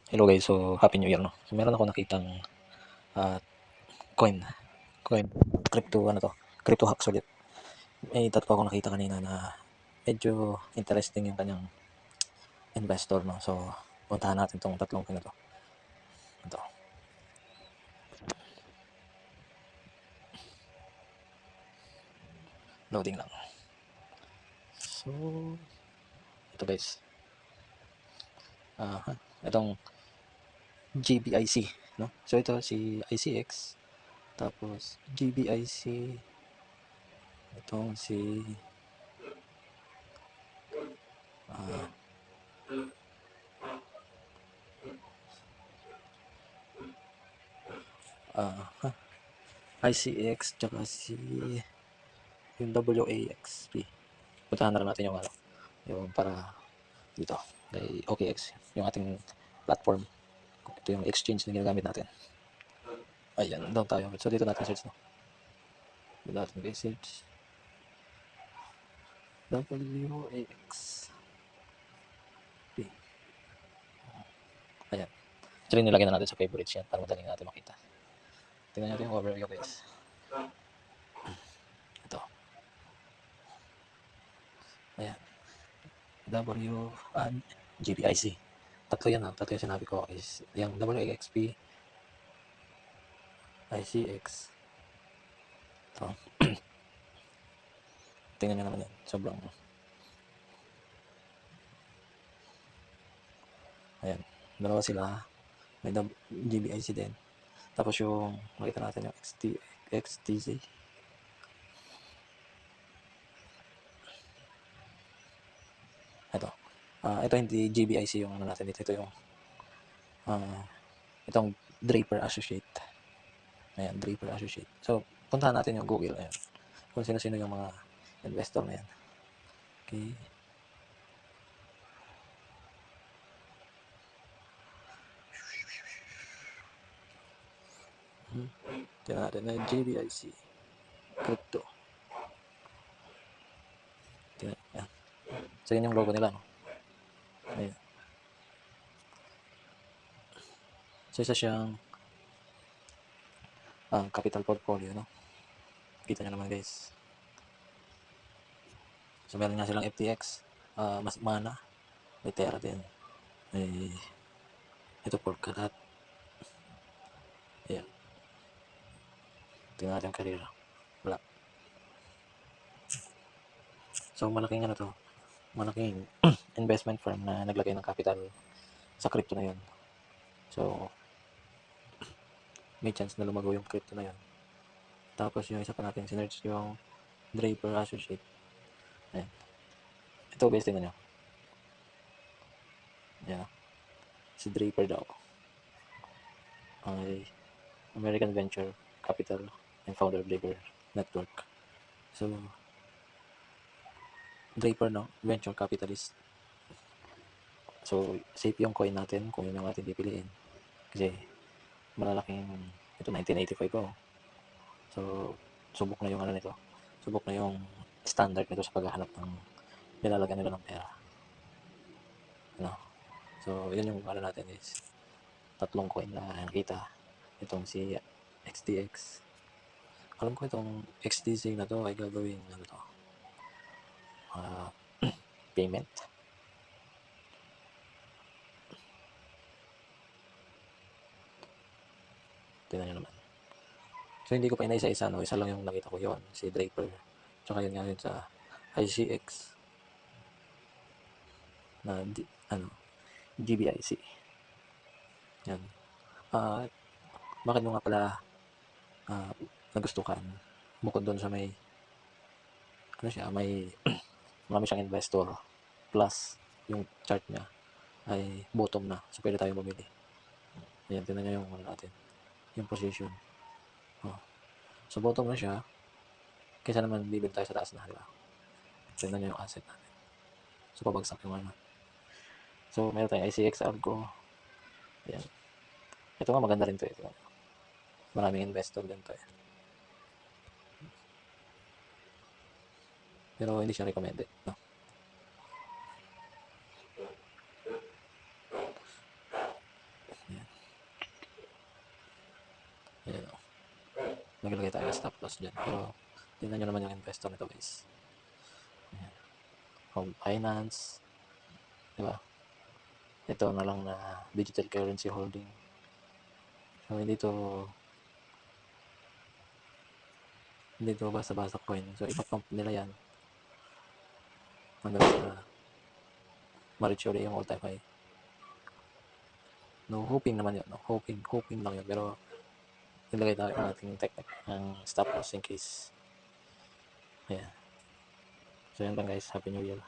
Hello guys, so happy new year no. So meron ako nakitang ah, coin, coin, crypto ano to, crypto hacks ulit. May tatlo ako nakita kanina na medyo interesting yung kanyang investor no. So puntahan natin tong tatlong coin na to. Ito, loading lang. So ito guys, itong GBIC no. So ito si ICX, tapos GBIC, itong si ah, ah, ICX, tsaka si yung WAXP. Puntahan na lang natin yung ano, yung para dito kay OKX, yung ating platform. Ito yung exchange na ginagamit natin. Ayan, doon tayo. So dito natin search no. Dito natin kay search WAXP. Ayan. Actually nilagay na natin sa favorites yan para madaling natin makita. Tingnan natin yung overview guys. Ito. Ayan. W and GBIC. Tatlo yan ha. Tatlo yung sinabi ko is yung WAXP, ICX. Ito. Tingnan nyo naman yan. Sobrang ayan. Dalawa sila. May GBIC din. Tapos yung makita natin yung XTZ. Ito. Ito hindi GBIC yung ano natin dito. Ito yung itong Draper Associate. Ayan, Draper Associate. So, puntahan natin yung Google. Ayan. Kung sino-sino yung mga investor na yan. Okay. Tingnan natin na GBIC. Crypto. Tingnan. Ayan. So, yun yung logo nila. No? Ayan. So, isa siyang capital portfolio. No? Kita nyo naman guys. So, meron nga silang FTX. Mas mana. May Terra din. May ito Polkadot. Ayan. Tingnan natin yung career. Wala. So, malaking ano to. Malaking investment firm na naglagay ng capital sa crypto na yun. So, may chance na lumago yung crypto na yun. Tapos yung isa pa natin sinerch yung Draper Associate. Ayan. Ito guys, tingnan nyo. Ayan. Si Draper daw ay American Venture Capital and founder of Draper Network. So, Draper no, venture capitalist. So, safe yung coin natin kung yun yung ating pipiliin. Kasi, malalaking, ito 1985 po. So, subok na yung ano nito. Subok na yung standard nito sa paghahanap ng nilalagyan nila ng pera. No? So, yun yung ano natin is tatlong coin na nakita. Itong si XTX. Alam ko itong XTC na to ay gagawin ano to, payment. Tingnan nyo naman. So, hindi ko pa inaisa-isa, no? Isa lang yung nakita ko yon si Draper. Tsaka yun nga yun sa ICX na GBIC. Yan. Bakit mo nga pala nagustuhan? Bukod doon sa may, ano siya, may marami siyang investor. Plus, yung chart niya ay bottom na. So, pwede tayong bumili. Ayan, tingnan nyo yung ano natin. Yung position. So, bottom na siya. Kaysa naman bibili tayo sa taas na, di ba? Tingnan nyo yung asset natin. So, pabagsak yung ano. So, meron tayong ICX Algo. Ayan. Ito nga, maganda rin to. Ito. Maraming investor din to. Pero hindi siya recommended. No? naglagay tayo ng stop loss dyan. Pero tingnan nyo naman yung investor nito guys. Ayan. Home Finance, diba? Ito na lang na digital currency holding. So hindi to basta-basta coin. So ipapump nila yan hanggang sa ma-reach ulit yung all-time high. No, hoping naman yun. No? Hoping lang yun. Pero nilagay tayo ang ating technique, ang stop loss in case. Ayan. So yun lang guys. Happy New Year.